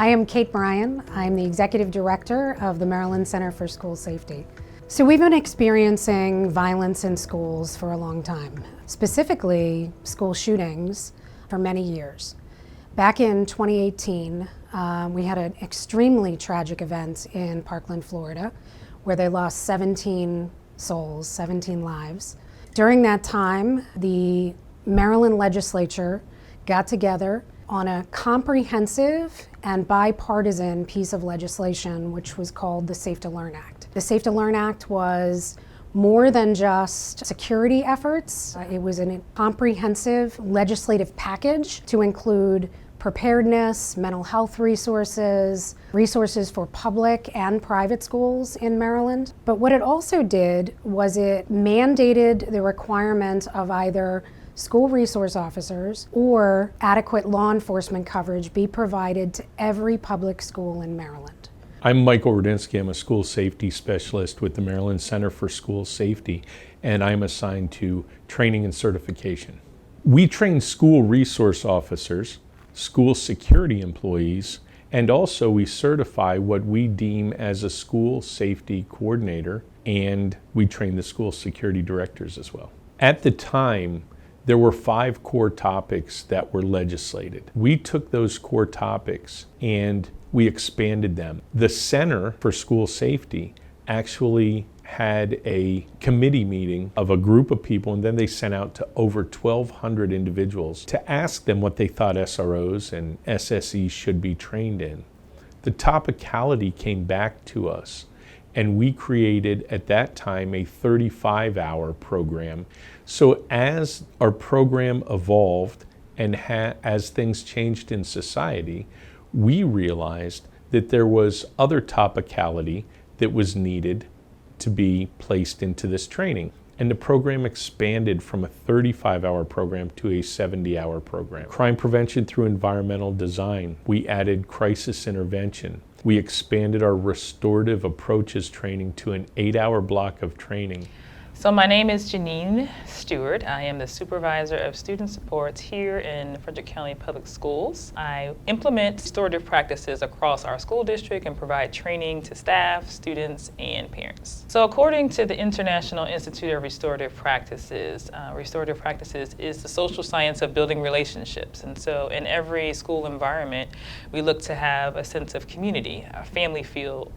I am Kate Bryan. I'm the Executive Director of the Maryland Center for School Safety. So we've been experiencing violence in schools for a long time, specifically school shootings for many years. Back in 2018, we had an extremely tragic event in Parkland, Florida, where they lost 17 souls, 17 lives. During that time, the Maryland legislature got together on a comprehensive and bipartisan piece of legislation which was called the Safe to Learn Act. The Safe to Learn Act was more than just security efforts. It was a comprehensive legislative package to include preparedness, mental health resources, resources for public and private schools in Maryland. But what it also did was it mandated the requirement of either school resource officers or adequate law enforcement coverage be provided to every public school in Maryland. I'm Michael Rudinsky. I'm a school safety specialist with the Maryland Center for School Safety, and I'm assigned to training and certification. We train school resource officers, school security employees, and also we certify what we deem as a school safety coordinator, and we train the school security directors as well. At the time, there were 5 core topics that were legislated. We took those core topics and we expanded them. The Center for School Safety actually had a committee meeting of a group of people, and then they sent out to over 1,200 individuals to ask them what they thought SROs and SSEs should be trained in. The topicality came back to us, and we created at that time a 35-hour program. So as our program evolved and as things changed in society, we realized that there was other topicality that was needed to be placed into this training. And the program expanded from a 35-hour program to a 70-hour program. Crime prevention through environmental design. We added crisis intervention. We expanded our restorative approaches training to an 8-hour block of training. So my name is Janine Stewart. I am the supervisor of student supports here in Frederick County Public Schools. I implement restorative practices across our school district and provide training to staff, students, and parents. So according to the International Institute of Restorative Practices is the social science of building relationships. And so in every school environment, we look to have a sense of community, a family feel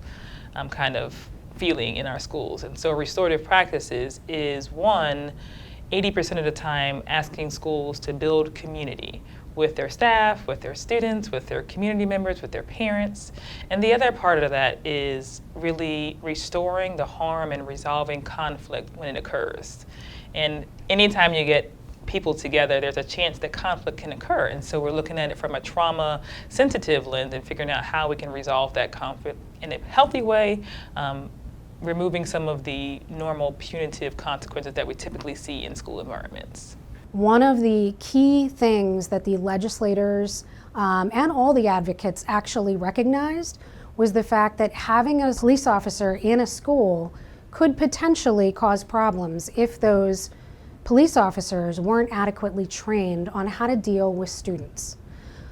kind of feeling in our schools. And so restorative practices is 80% of the time asking schools to build community with their staff, with their students, with their community members, with their parents. And the other part of that is really restoring the harm and resolving conflict when it occurs. And anytime you get people together, there's a chance that conflict can occur. And so we're looking at it from a trauma-sensitive lens and figuring out how we can resolve that conflict in a healthy way, removing some of the normal punitive consequences that we typically see in school environments. One of the key things that the legislators and all the advocates actually recognized was the fact that having a police officer in a school could potentially cause problems if those police officers weren't adequately trained on how to deal with students.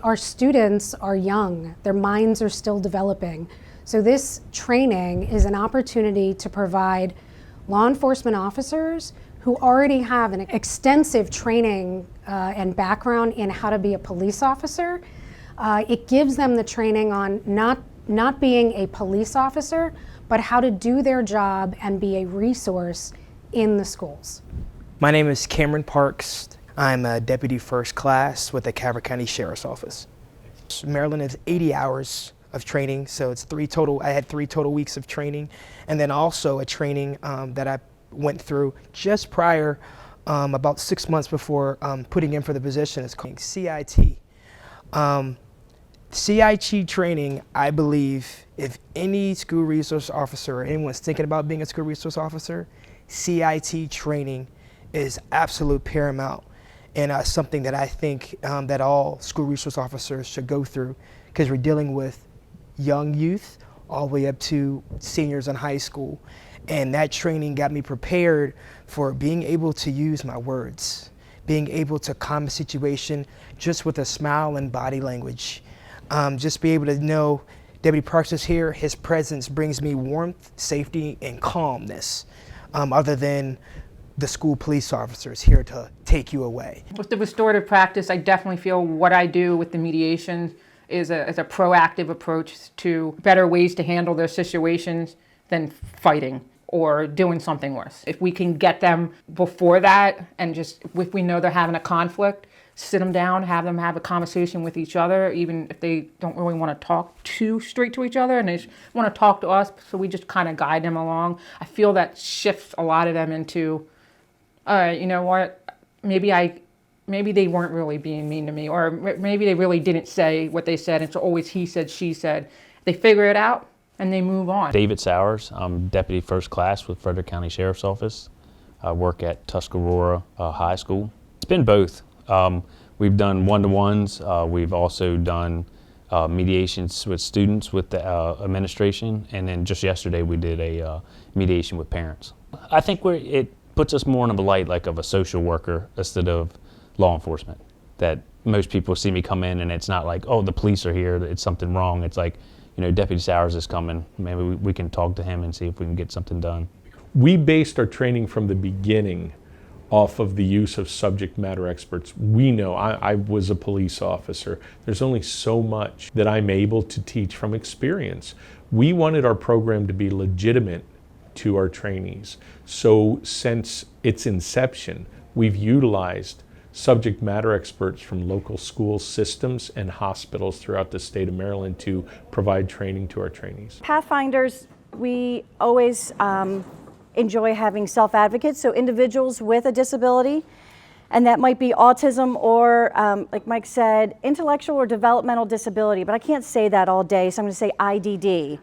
Our students are young, their minds are still developing. So this training is an opportunity to provide law enforcement officers who already have an extensive training and background in how to be a police officer. It gives them the training on not being a police officer, but how to do their job and be a resource in the schools. My name is Cameron Parks. I'm a Deputy First Class with the Calvert County Sheriff's Office. Maryland is 80 hours of training, so it's I had 3 total weeks of training, and then also a training that I went through just prior, about 6 months before putting in for the position. It's called CIT. CIT training, I believe, if any school resource officer or anyone's thinking about being a school resource officer, CIT training is absolute paramount, and something that I think that all school resource officers should go through, because we're dealing with young youth all the way up to seniors in high school. And that training got me prepared for being able to use my words, being able to calm a situation just with a smile and body language. Just be able to know Deputy Parks is here. His presence brings me warmth, safety, and calmness, other than the school police officers here to take you away. With the restorative practice, I definitely feel what I do with the mediation is a proactive approach to better ways to handle their situations than fighting or doing something worse. If we can get them before that, and just if we know they're having a conflict, sit them down, have them have a conversation with each other, even if they don't really want to talk too straight to each other and they just want to talk to us, so we just kind of guide them along. I feel that shifts a lot of them into, all right, you know what, maybe they weren't really being mean to me, or maybe they really didn't say what they said. It's always he said, she said. They figure it out and they move on. David Sowers, I'm Deputy First Class with Frederick County Sheriff's Office. I work at Tuscarora High School. It's been both. We've done one-to-ones. We've also done mediations with students with the administration, and then just yesterday we did a mediation with parents. I think it puts us more in the light like of a social worker instead of law enforcement. That most people see me come in and it's not like, oh, the police are here, it's something wrong. It's like, you know, Deputy Sowers is coming. Maybe we can talk to him and see if we can get something done. We based our training from the beginning off of the use of subject matter experts. We know, I was a police officer. There's only so much that I'm able to teach from experience. We wanted our program to be legitimate to our trainees. So since its inception, we've utilized subject matter experts from local school systems and hospitals throughout the state of Maryland to provide training to our trainees. Pathfinders, we always enjoy having self-advocates, so individuals with a disability, and that might be autism or, like Mike said, intellectual or developmental disability, but I can't say that all day, so I'm going to say IDD.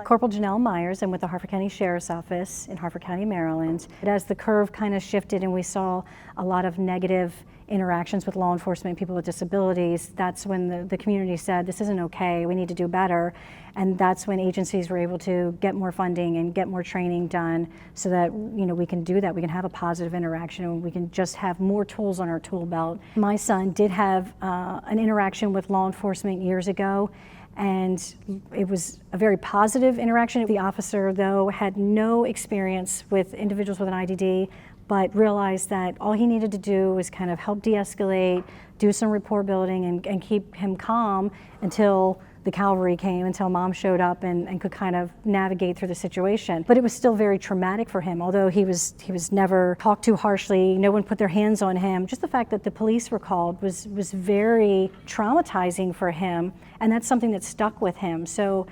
Corporal Janelle Myers, I'm with the Harford County Sheriff's Office in Harford County, Maryland. As the curve kind of shifted and we saw a lot of negative interactions with law enforcement, people with disabilities, that's when the community said, this isn't okay, we need to do better. And that's when agencies were able to get more funding and get more training done so that, you know, we can do that. We can have a positive interaction and we can just have more tools on our tool belt. My son did have an interaction with law enforcement years ago, and it was a very positive interaction. The officer, though, had no experience with individuals with an IDD, but realized that all he needed to do was kind of help de-escalate, do some rapport building, and keep him calm until the cavalry came, until mom showed up and could kind of navigate through the situation. But it was still very traumatic for him, although he was never talked to harshly, no one put their hands on him. Just the fact that the police were called was very traumatizing for him, and that's something that stuck with him. So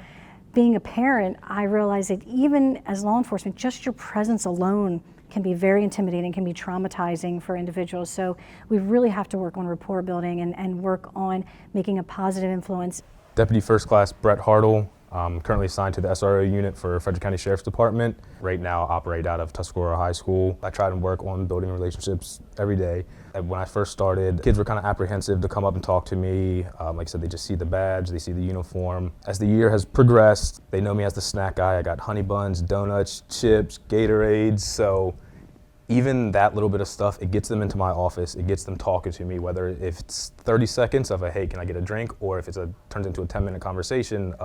being a parent, I realized that even as law enforcement, just your presence alone can be very intimidating, can be traumatizing for individuals. So we really have to work on rapport building and work on making a positive influence. Deputy First Class Brett Hartle. I'm currently assigned to the SRO unit for Frederick County Sheriff's Department. Right now I operate out of Tuscarora High School. I try to work on building relationships every day. And when I first started, kids were kind of apprehensive to come up and talk to me. Like I said, they just see the badge, they see the uniform. As the year has progressed, they know me as the snack guy. I got honey buns, donuts, chips, Gatorades. So even that little bit of stuff, it gets them into my office, it gets them talking to me, whether if it's 30 seconds of a, hey, can I get a drink? Or if it's turns into a 10-minute conversation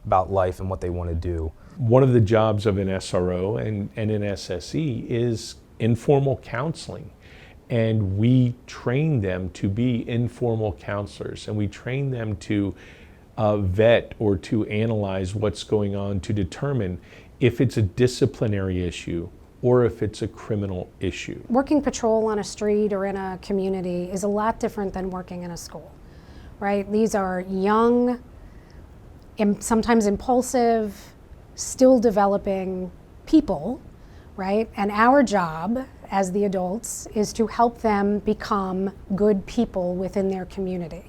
about life and what they want to do. One of the jobs of an SRO and an SSE is informal counseling. And we train them to be informal counselors, and we train them to vet or to analyze what's going on to determine if it's a disciplinary issue or if it's a criminal issue. Working patrol on a street or in a community is a lot different than working in a school, right? These are young, sometimes impulsive, still developing people, right? And our job as the adults is to help them become good people within their community.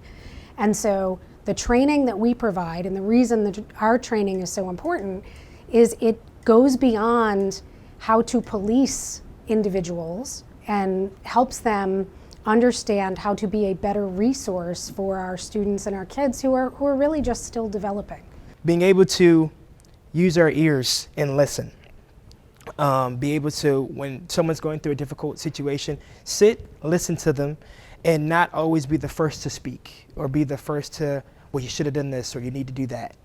And so the training that we provide, and the reason that our training is so important, is it goes beyond how to police individuals and helps them understand how to be a better resource for our students and our kids who are really just still developing. Being able to use our ears and listen. Be able to, when someone's going through a difficult situation, sit, listen to them, and not always be the first to speak or be the first to well, you should have done this or you need to do that.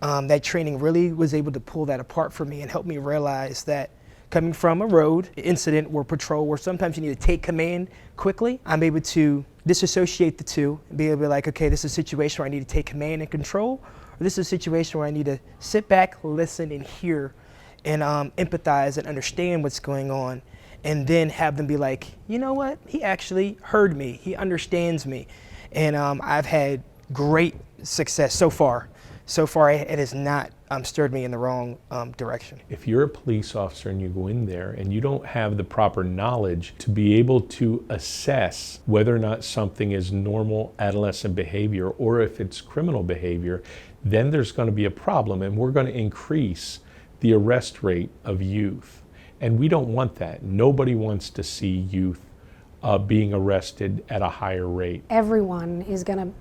That training really was able to pull that apart for me and help me realize that coming from a road incident or patrol where sometimes you need to take command quickly, I'm able to disassociate the two and be able to be like, okay, this is a situation where I need to take command and control, or this is a situation where I need to sit back, listen, and hear, and empathize and understand what's going on, and then have them be like, you know what, he actually heard me, he understands me. And I've had great success so far. So far, it has not stirred me in the wrong direction. If you're a police officer and you go in there and you don't have the proper knowledge to be able to assess whether or not something is normal adolescent behavior or if it's criminal behavior, then there's going to be a problem, and we're going to increase the arrest rate of youth. And we don't want that. Nobody wants to see youth being arrested at a higher rate. Everyone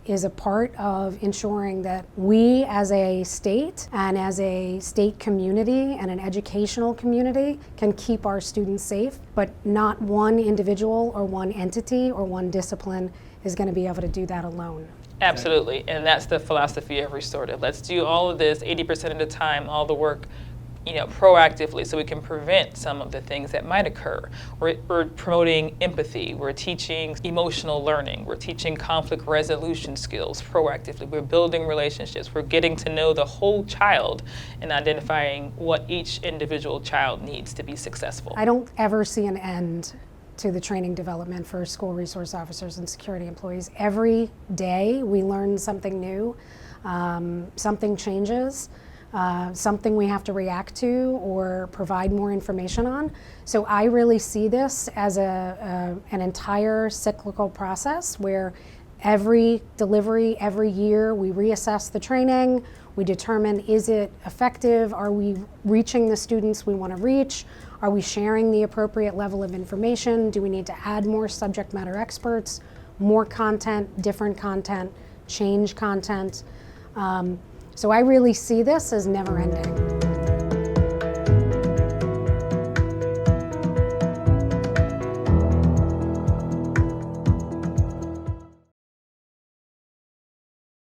is a part of ensuring that we as a state and as a state community and an educational community can keep our students safe, but not one individual or one entity or one discipline is going to be able to do that alone. Absolutely, and that's the philosophy of Restorative. Let's do all of this 80% of the time, all the work proactively, so we can prevent some of the things that might occur. We're promoting empathy, we're teaching emotional learning, we're teaching conflict resolution skills proactively, we're building relationships, we're getting to know the whole child and identifying what each individual child needs to be successful. I don't ever see an end to the training development for school resource officers and security employees. Every day we learn something new, something changes. Something we have to react to or provide more information on. So I really see this as an entire cyclical process where every delivery, every year, we reassess the training, we determine, is it effective? Are we reaching the students we want to reach? Are we sharing the appropriate level of information? Do we need to add more subject matter experts, more content, different content, change content? So I really see this as never ending.